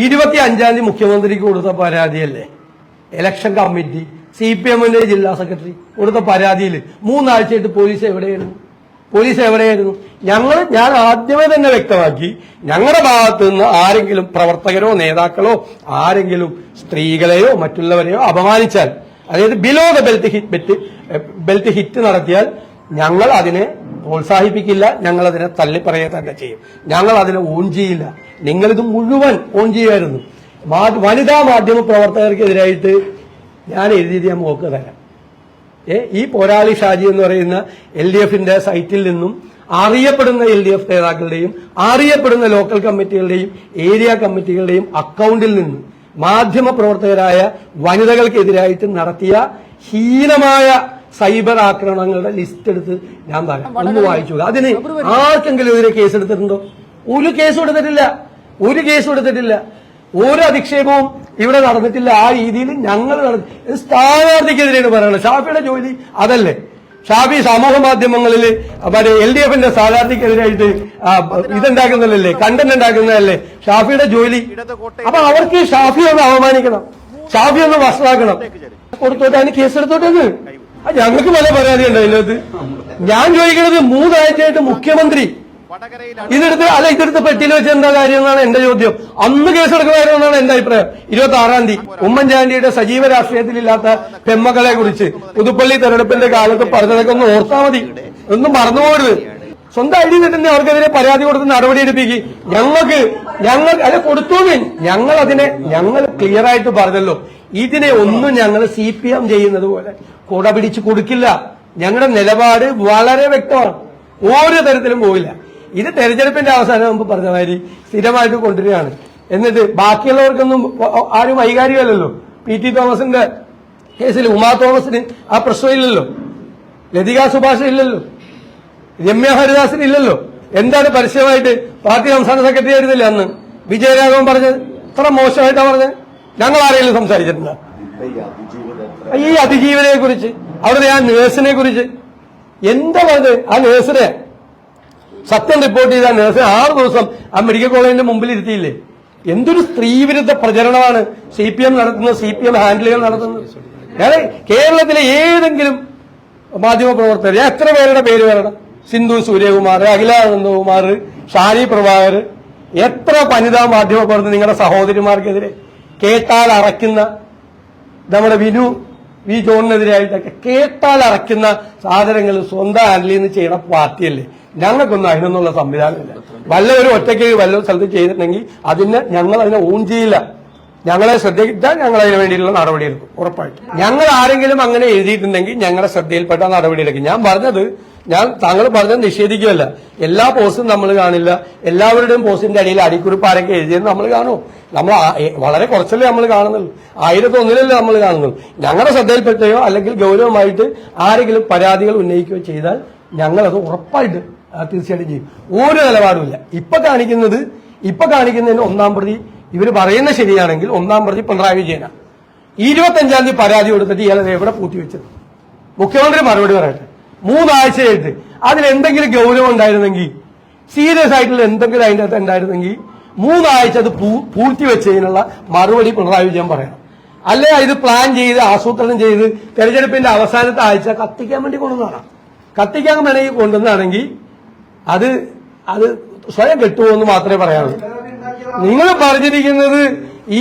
25 തീയതി മുഖ്യമന്ത്രിക്ക് കൊടുത്ത പരാതിയല്ലേ ഇലക്ഷൻ കമ്മിറ്റി CPM-ന്റെ ജില്ലാ സെക്രട്ടറി കൊടുത്ത പരാതിയിൽ 3 ആഴ്ചയായിട്ട് പോലീസ് എവിടെയായിരുന്നു? ഞാൻ ആദ്യമേ തന്നെ വ്യക്തമാക്കി, ഞങ്ങളുടെ ഭാഗത്ത് നിന്ന് ആരെങ്കിലും പ്രവർത്തകരോ നേതാക്കളോ ആരെങ്കിലും സ്ത്രീകളെയോ മറ്റുള്ളവരെയോ അപമാനിച്ചാൽ, അതായത് ബിലോ ദ ബെൽറ്റ് ഹിറ്റ് നടത്തിയാൽ ഞങ്ങൾ അതിനെ പ്രോത്സാഹിപ്പിക്കില്ല, ഞങ്ങൾ അതിനെ തള്ളിപ്പറയുക തന്നെ ചെയ്യും. ഞങ്ങൾ അതിനെ ഓൺ ചെയ്യില്ല. നിങ്ങളിത് മുഴുവൻ ഓൺ ചെയ്യുമായിരുന്നു. വനിതാ മാധ്യമ പ്രവർത്തകർക്കെതിരായിട്ട് ഞാൻ എഴുതിയത് ഞാൻ മോക്ക് തരാം. ഈ പോരാളി ഷാജി എന്ന് പറയുന്ന LDF-ന്റെ സൈറ്റിൽ നിന്നും അറിയപ്പെടുന്ന LDF നേതാക്കളുടെയും അറിയപ്പെടുന്ന ലോക്കൽ കമ്മിറ്റികളുടെയും ഏരിയ കമ്മിറ്റികളുടെയും അക്കൗണ്ടിൽ നിന്ന് മാധ്യമ പ്രവർത്തകരായ വനിതകൾക്കെതിരായിട്ട് നടത്തിയ ഹീനമായ സൈബർ ആക്രമണങ്ങളുടെ ലിസ്റ്റ് എടുത്ത് ഞാൻ പറയാം, ഒന്ന് വായിച്ചു. അതിന് ആർക്കെങ്കിലും എതിരെ കേസെടുത്തിട്ടുണ്ടോ? ഒരു കേസ് കൊടുത്തിട്ടില്ല. ഒരു അധിക്ഷേപവും ഇവിടെ നടന്നിട്ടില്ല. ആ രീതിയിൽ ഞങ്ങൾ സ്ഥാനാർത്ഥിക്കെതിരെയാണ് പറയുന്നത്. ഷാഫിയുടെ ജോലി അതല്ലേ? ഷാഫി സമൂഹ മാധ്യമങ്ങളിൽ LDF-ന്റെ സ്ഥാനാർത്ഥിക്കെതിരായിട്ട് ഇതുണ്ടാക്കുന്നതല്ലേ, കണ്ടന്റ് ഉണ്ടാക്കുന്നതല്ലേ ഷാഫിയുടെ ജോലി. അപ്പൊ അവർക്ക് ഷാഫി ഒന്ന് അവമാനിക്കണം, ഷാഫി ഒന്ന് വഷളാക്കണം. കൊടുത്തോട്ടെ, അതിന് കേസെടുത്തോട്ടെന്ന്. ഞങ്ങൾക്ക് പല പരാതി ഉണ്ട് അതിനകത്ത്. ഞാൻ ചോദിക്കുന്നത് 3 ആഴ്ചയായിട്ട് മുഖ്യമന്ത്രി ഇതെടുത്ത് പെട്ടിയിൽ വെച്ച് എന്താ കാര്യം എന്നാണ് എന്റെ ചോദ്യം. അന്ന് കേസെടുക്കുമായിരുന്നാണ് എന്റെ അഭിപ്രായം. 26-ാം തീയതി ഉമ്മൻചാണ്ടിയുടെ സജീവ രാഷ്ട്രീയത്തിലില്ലാത്ത പെമ്മക്കളെ കുറിച്ച് പുതുപ്പള്ളി തെരഞ്ഞെടുപ്പിന്റെ കാലത്ത് പറഞ്ഞതൊക്കെ ഒന്ന് ഓർത്താൽ മതി, ഒന്നും മറന്നുപോകരുത്. സ്വന്തം ഐഡി തന്നെ അവർക്കെതിരെ പരാതി കൊടുത്ത് നടപടി എടുപ്പിക്കും. ഞങ്ങൾ കൊടുത്തു. ഞങ്ങൾ ക്ലിയർ ആയിട്ട് പറഞ്ഞല്ലോ, ഇതിനെ ഒന്നും ഞങ്ങൾ CPM ചെയ്യുന്നത് പോലെ കുട പിടിച്ച് കൊടുക്കില്ല. ഞങ്ങളുടെ നിലപാട് വളരെ വ്യക്തമാണ്, ഒരു തരത്തിലും പോവില്ല. ഇത് തെരഞ്ഞെടുപ്പിന്റെ അവസാനം മുമ്പ് പറഞ്ഞ മാതിരി സ്ഥിരമായിട്ട് കൊണ്ടുവരികയാണ്. എന്നിട്ട് ബാക്കിയുള്ളവർക്കൊന്നും ആരും വൈകാരികമല്ലല്ലോ. PT തോമസിന്റെ കേസിൽ ഉമാ തോമസിന് ആ പ്രശ്നമില്ലല്ലോ, ലതിക സുഭാഷ് ഇല്ലല്ലോ, രമ്യ ഹരിദാസിന് ഇല്ലല്ലോ. എന്താണ് പരസ്യമായിട്ട് പാർട്ടി സംസ്ഥാന സെക്രട്ടറി ആയിരുന്നില്ല അന്ന് വിജയരാഘവൻ പറഞ്ഞത്? ഇത്ര മോശമായിട്ടാ പറഞ്ഞത്? ഞങ്ങൾ ആരെങ്കിലും സംസാരിച്ചിട്ടില്ല. ഈ അതിജീവനെ കുറിച്ച്, അവിടെ ആ നേഴ്സിനെ കുറിച്ച് എന്താ പറഞ്ഞത്? ആ നേഴ്സിനെ സത്യം റിപ്പോർട്ട് ചെയ്ത നേഴ്സിനെ 6 ദിവസം ആ മെഡിക്കൽ കോളേജിന്റെ മുമ്പിൽ ഇരുത്തിയില്ലേ? എന്തൊരു സ്ത്രീവിരുദ്ധ പ്രചരണമാണ് CPM നടത്തുന്നത്, CPM ഹാൻഡിലുകൾ നടത്തുന്നത്. കേരളത്തിലെ ഏതെങ്കിലും മാധ്യമ പ്രവർത്തകർ, എത്ര പേരുടെ പേര് വരണം? സിന്ധു സൂര്യകുമാർ, അഖില നന്ദകുമാർ, ഷാനി പ്രഭാകർ, എത്ര വനിതാ മാധ്യമ പ്രവർത്തകർ നിങ്ങളുടെ സഹോദരിമാർക്കെതിരെ കേട്ടാൽ അറയ്ക്കുന്ന, നമ്മുടെ വിനു വി ജോണിനെതിരായിട്ടൊക്കെ കേട്ടാൽ അറയ്ക്കുന്ന സാധനങ്ങൾ സ്വന്തം ഹാൻഡിൽ നിന്ന് ചെയ്യണ പാർട്ടിയല്ലേ? ഞങ്ങൾക്കൊന്നും അതിനൊന്നുള്ള സംവിധാനമില്ല. വല്ലവരും ഒറ്റയ്ക്ക് വല്ല സ്ഥലത്ത് ചെയ്തിട്ടുണ്ടെങ്കിൽ ഞങ്ങൾ അതിനെ ഓൺ ചെയ്യില്ല. ഞങ്ങളെ ശ്രദ്ധയിട്ടാൽ ഞങ്ങൾ അതിന് വേണ്ടിയിട്ടുള്ള നടപടി എടുക്കും, ഉറപ്പായിട്ടും. ഞങ്ങൾ ആരെങ്കിലും അങ്ങനെ എഴുതിയിട്ടുണ്ടെങ്കിൽ ഞങ്ങളുടെ ശ്രദ്ധയിൽപ്പെട്ട നടപടി എടുക്കും. താങ്കൾ പറഞ്ഞത് നിഷേധിക്കുകയല്ല. എല്ലാ പോസ്റ്റും നമ്മൾ കാണില്ല, എല്ലാവരുടെയും പോസ്റ്റിന്റെ അടിയിൽ അടിക്കുറിപ്പ് ആരൊക്കെ എഴുതിയെന്ന് നമ്മൾ കാണും. നമ്മൾ വളരെ കുറച്ചല്ലേ നമ്മൾ കാണുന്നുള്ളൂ, 1001-ലല്ലേ നമ്മൾ കാണുന്നുള്ളൂ. ഞങ്ങളുടെ ശ്രദ്ധയിൽപ്പെട്ടയോ അല്ലെങ്കിൽ ഗൗരവമായിട്ട് ആരെങ്കിലും പരാതികൾ ഉന്നയിക്കുകയോ ചെയ്താൽ ഞങ്ങളത് ഉറപ്പായിട്ട് തീർച്ചയായിട്ടും ചെയ്യും. ഒരു നിലപാടുമില്ല. ഇപ്പൊ കാണിക്കുന്നതിന് 1-ാം പ്രതി ഇവർ പറയുന്നത് ശരിയാണെങ്കിൽ 1-ാം പ്രതി പിണറായി വിജയനാണ്. 25-ാം തീയതി പരാതി കൊടുത്തിട്ട് ഇയാളെ എവിടെ പൂത്തിവെച്ചത്? മുഖ്യമന്ത്രി മറുപടി പറയട്ടെ. 3 ആഴ്ചയായിട്ട് അതിലെന്തെങ്കിലും ഗൗരവം ഉണ്ടായിരുന്നെങ്കിൽ, സീരിയസ് ആയിട്ടുള്ള എന്തെങ്കിലും അതിൻ്റെ അകത്ത് ഉണ്ടായിരുന്നെങ്കിൽ 3 ആഴ്ച അത് പൂഴ്ത്തിവെച്ചതിനുള്ള മറുപടി പിണറായി വിജയൻ പറയണം. അല്ലെ ഇത് പ്ലാൻ ചെയ്ത് ആസൂത്രണം ചെയ്ത് തെരഞ്ഞെടുപ്പിന്റെ അവസാനത്തെ ആഴ്ച കത്തിക്കാൻ വേണ്ടി കൊണ്ടുവന്നതാണ്. കത്തിക്കാൻ വേണമെങ്കിൽ കൊണ്ടുവന്നാണെങ്കിൽ അത് സ്വയം കെട്ടുപോകുമെന്ന് മാത്രമേ പറയാനുള്ളൂ. നിങ്ങൾ പറഞ്ഞിരിക്കുന്നത് ഈ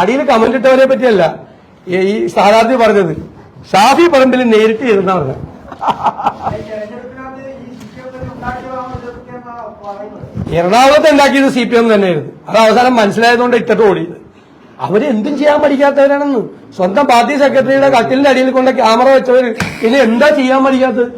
അടിയിൽ കമന്റ് ഇട്ടവരെ പറ്റിയല്ല. ഈ സ്ഥാനാർത്ഥി പറഞ്ഞത് ഷാഫി പറമ്പിൽ നേരിട്ട് ഇരുന്ന പറഞ്ഞത്. എറണാകുളത്ത് ഉണ്ടാക്കിയത് CPM തന്നെയായിരുന്നു. അത് അവസാനം മനസ്സിലായതുകൊണ്ട് ഇട്ടിട്ട് ഓടിയത്. അവരെന്തും ചെയ്യാൻ പഠിക്കാത്തവരാണെന്ന്. സ്വന്തം പാർട്ടി സെക്രട്ടറിയുടെ കട്ടിലിന്റെ അടിയിൽ കൊണ്ട് ക്യാമറ വെച്ചവർ പിന്നെ എന്താ ചെയ്യാൻ പഠിക്കാത്തത്?